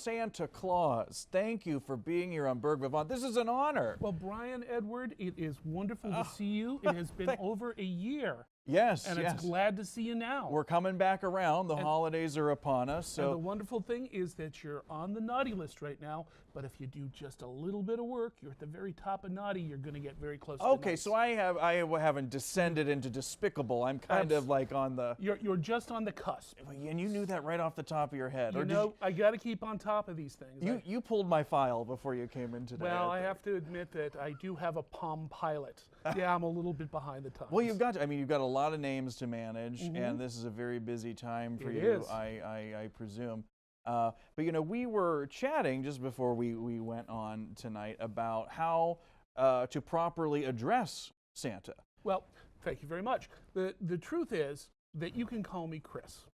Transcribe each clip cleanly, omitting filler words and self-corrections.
Santa Claus. Thank you for being here on Burgh Vivant. This is an honor. Well, Brian, Edward, it is wonderful to see you. It has been over a year. Yes, And yes. it's glad to see you now. We're coming back around. The holidays are upon us. So and the wonderful thing is that you're on the naughty list right now, but if you do just a little bit of work, you're at the very top of naughty, you're going to get very close to okay, nice. so I haven't descended into despicable. I'm kind of like on the... You're just on the cusp. And you knew that right off the top of your head. You know, I got to keep on top of these things. You pulled my file before you came in today. Well, I have to admit that I do have a Palm Pilot. Yeah, I'm a little bit behind the times. Well, you've got a lot of names to manage, and this is a very busy time for you, I presume. But you know, we were chatting just before we went on tonight about how to properly address Santa. Well, thank you very much. The truth is that you can call me Chris.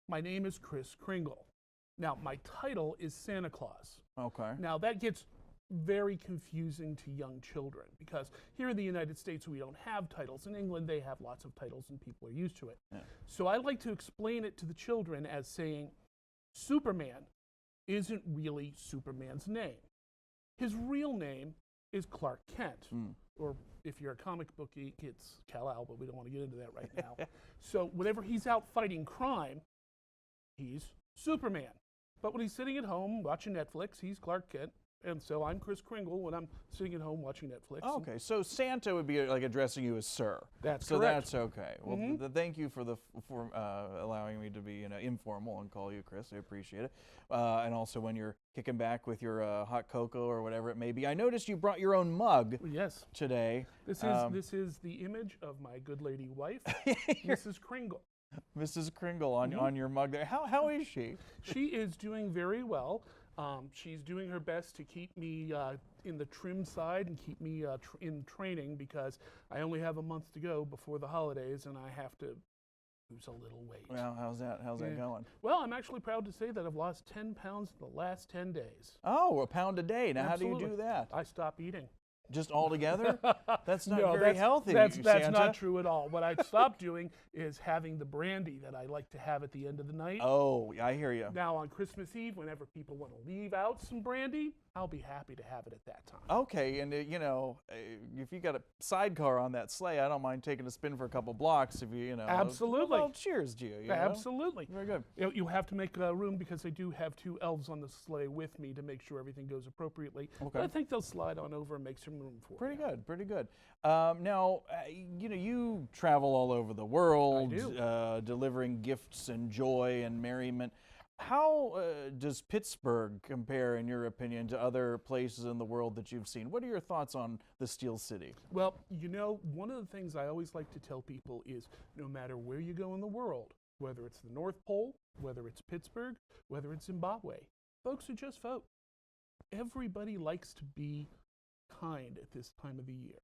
My name is Chris Kringle. Now, my title is Santa Claus. Okay. Now, that gets very confusing to young children because here in the United States we don't have titles. In England they have lots of titles and people are used to it. Yeah. So I like to explain it to the children as saying Superman isn't really Superman's name. His real name is Clark Kent. Or if you're a comic book geek, it's Kal-El, but we don't want to get into that right now. So whenever he's out fighting crime, he's Superman. But when he's sitting at home watching Netflix, he's Clark Kent. And so I'm Chris Kringle when I'm sitting at home watching Netflix. Okay, so Santa would be like addressing you as sir. That's so correct. That's okay. Well, thank you for allowing me to be informal and call you Chris. I appreciate it. And also when you're kicking back with your hot cocoa or whatever it may be. I noticed you brought your own mug. Yes. Today. This is the image of my good lady wife, Mrs. Kringle. Mrs. Kringle on your mug there. How is she? She is doing very well. She's doing her best to keep me in the trim side and keep me in training because I only have a month to go before the holidays and I have to lose a little weight. Well, how's that going? Well, I'm actually proud to say that I've lost 10 pounds in the last 10 days. Oh, a pound a day. Now, Absolutely. How do you do that? I stop eating. Just altogether? That's not no, very healthy, that's Santa. not true at all. What I stopped doing is having the brandy that I like to have at the end of the night. Oh, I hear you. Now on Christmas Eve, whenever people want to leave out some brandy, I'll be happy to have it at that time. Okay, and you know, if you got a sidecar on that sleigh, I don't mind taking a spin for a couple blocks if you know. Absolutely. Well, cheers to you. Absolutely. Very good. You have to make room because I do have 2 elves on the sleigh with me to make sure everything goes appropriately. Okay. But I think they'll slide on over and make some room for Pretty good. Now, you know, you travel all over the world, delivering gifts and joy and merriment. How does Pittsburgh compare, in your opinion, to other places in the world that you've seen? What are your thoughts on the Steel City? Well, you know, one of the things I always like to tell people is no matter where you go in the world, whether it's the North Pole, whether it's Pittsburgh, whether it's Zimbabwe, folks are just folk. Everybody likes to be kind at this time of the year.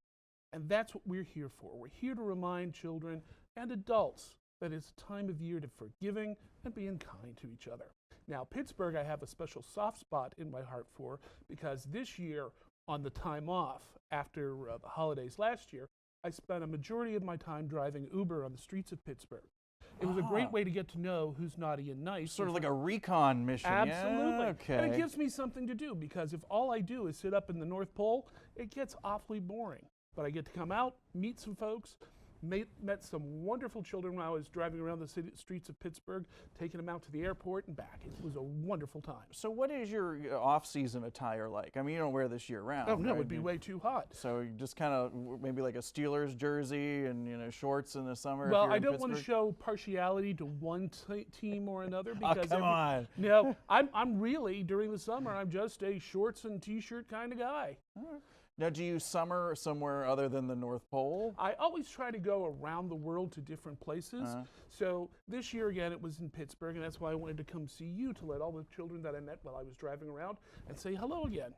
And that's what we're here for. We're here to remind children and adults that it's a time of year to forgiving and being kind to each other. Now, Pittsburgh, I have a special soft spot in my heart for because this year, on the time off after the holidays last year, I spent a majority of my time driving Uber on the streets of Pittsburgh. It was a great way to get to know who's naughty and nice. Sort of like a recon mission. Absolutely. Yeah, okay. And it gives me something to do because if all I do is sit up in the North Pole, it gets awfully boring. But I get to come out, meet some folks, met some wonderful children when I was driving around the streets of Pittsburgh, taking them out to the airport and back. It was a wonderful time. So what is your off-season attire like? I mean, you don't wear this year-round. Oh, no, right? it would be way too hot. So you just kind of maybe like a Steelers jersey and, you know, shorts in the summer? Well, I don't want to show partiality to one team or another because come on. No, I'm really, during the summer, I'm just a shorts and t-shirt kind of guy. All right. Now, do you summer somewhere other than the North Pole? I always try to go around the world to different places. So this year, again, it was in Pittsburgh, and that's why I wanted to come see you to let all the children that I met while I was driving around and say hello again.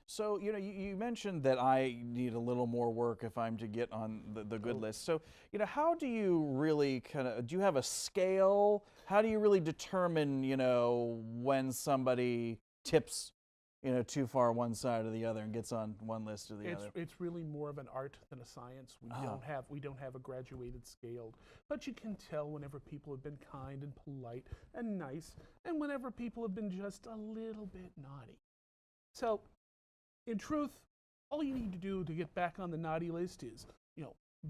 So, you know, you mentioned that I need a little more work if I'm to get on the good list. So, you know, how do you really do you have a scale? How do you really determine, you know, when somebody tips too far one side or the other and gets on one list or the other. It's really more of an art than a science. We don't have a graduated scale, but you can tell whenever people have been kind and polite and nice, and whenever people have been just a little bit naughty. So, in truth, all you need to do to get back on the naughty list is,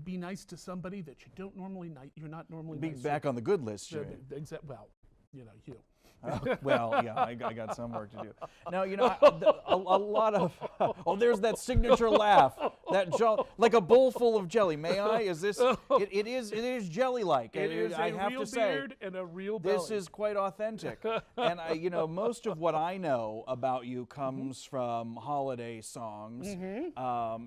be nice to somebody that you're not normally Be nice back to. on the good list, you. Well, you. Well, yeah, I got some work to do. Now, a lot of, there's that signature laugh, like a bowl full of jelly. May I? Is this, it is jelly-like. It is I a have real to say, beard and a real belly. this is quite authentic. And, most of what I know about you comes from holiday songs.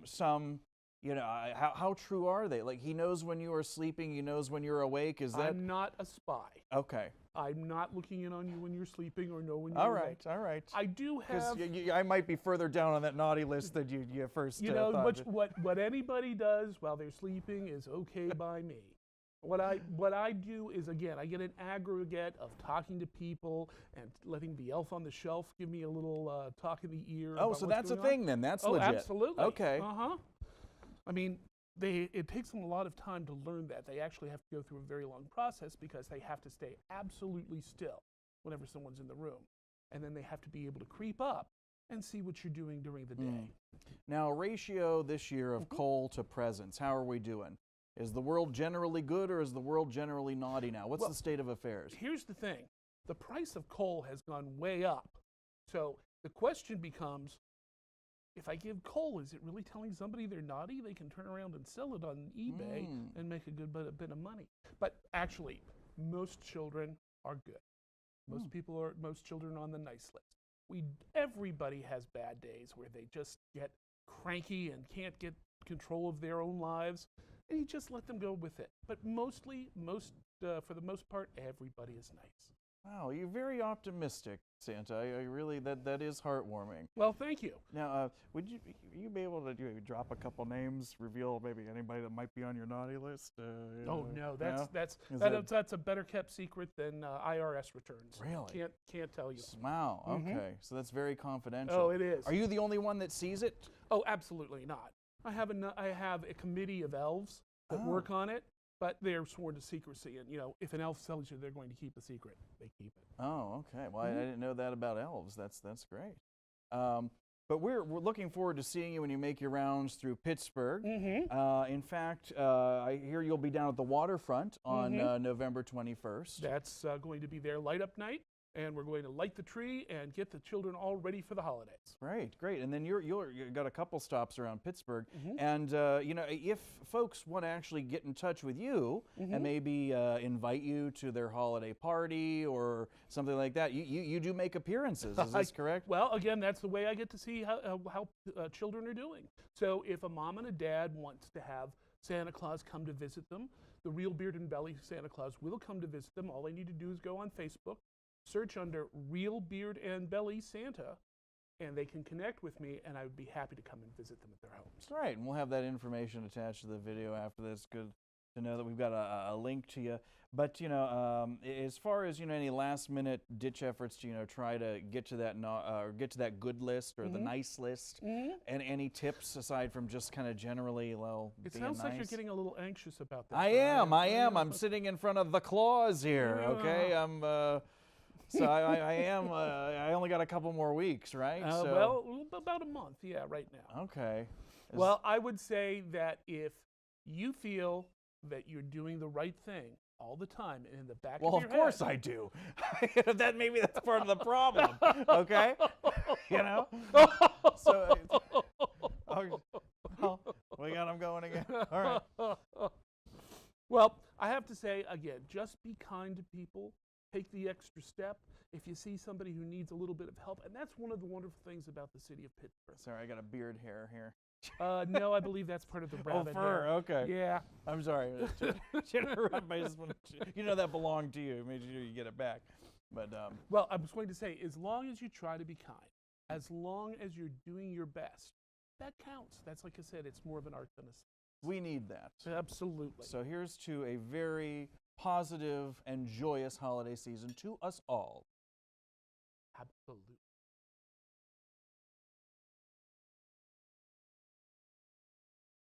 Some, how true are they? Like, he knows when you are sleeping, he knows when you're awake. Is that? I'm not a spy. Okay. I'm not looking in on you when you're sleeping or know when you're All awake. right, all right. I do have. Because I might be further down on that naughty list than you first thought. What anybody does while they're sleeping is okay by me. What I do is, again, I get an aggregate of talking to people and letting the elf on the shelf give me a little talk in the ear. Oh, so that's a thing then. That's legit. Absolutely. Okay. I mean, it takes them a lot of time to learn that. They actually have to go through a very long process because they have to stay absolutely still whenever someone's in the room. And then they have to be able to creep up and see what you're doing during the day. Now, ratio this year of coal to presents, how are we doing? Is the world generally good or is the world generally naughty now? What's the state of affairs? Here's the thing. The price of coal has gone way up. So the question becomes, if I give coal, is it really telling somebody they're naughty? They can turn around and sell it on eBay and make a good bit of money. But actually, most children are good. Most children are on the nice list. Everybody has bad days where they just get cranky and can't get control of their own lives, and you just let them go with it. But for the most part, everybody is nice. Wow, you're very optimistic, Santa. I really, that is heartwarming. Well, thank you. Now, would you be able to drop a couple names, reveal maybe anybody that might be on your naughty list? No, that's a better kept secret than IRS returns. Really? Can't tell you. Wow. Okay, so that's very confidential. Oh, it is. Are you the only one that sees it? Oh, absolutely not. I have a committee of elves that work on it. But they're sworn to secrecy, and if an elf tells you they're going to keep a secret, they keep it. Oh, okay. Well, I didn't know that about elves. That's great. But we're looking forward to seeing you when you make your rounds through Pittsburgh. In fact, I hear you'll be down at the waterfront on November 21st. That's going to be their light up night, and we're going to light the tree and get the children all ready for the holidays. Great. And then you've got a couple stops around Pittsburgh. And, if folks want to actually get in touch with you and maybe invite you to their holiday party or something like that, you do make appearances. Is this correct? Well, again, that's the way I get to see how children are doing. So if a mom and a dad wants to have Santa Claus come to visit them, the Real Beard and Belly Santa Claus will come to visit them. All they need to do is go on Facebook, search under Real Beard and Belly Santa, and they can connect with me, and I would be happy to come and visit them at their homes. Right, and we'll have that information attached to the video after this. Good to know that we've got a link to you. But, as far as, any last-minute ditch efforts to, try to get to that good list or the nice list, and any tips aside from just kind of generally, it being sounds nice? like you're getting a little anxious about that. I am. I'm sitting in front of the Claus here, okay? So I am. I only got a couple more weeks, right? Well, about a month, yeah, right now. Okay. Well, I would say that if you feel that you're doing the right thing all the time, and in the back of your head. Well, of course I do. Maybe that's part of the problem. Okay. So. We got him going again. All right. Well, I have to say again, just be kind to people. Take the extra step if you see somebody who needs a little bit of help. And that's one of the wonderful things about the city of Pittsburgh. Sorry, I got a beard hair here. No, I believe that's part of the rabbit fur, hair. okay. Yeah. I'm sorry. That belonged to you. Make sure you get it back. But well, I was going to say, as long as you try to be kind, as long as you're doing your best, that counts. That's, like I said, it's more of an art than a science. We need that. Absolutely. So here's to a very positive and joyous holiday season to us all. Absolutely.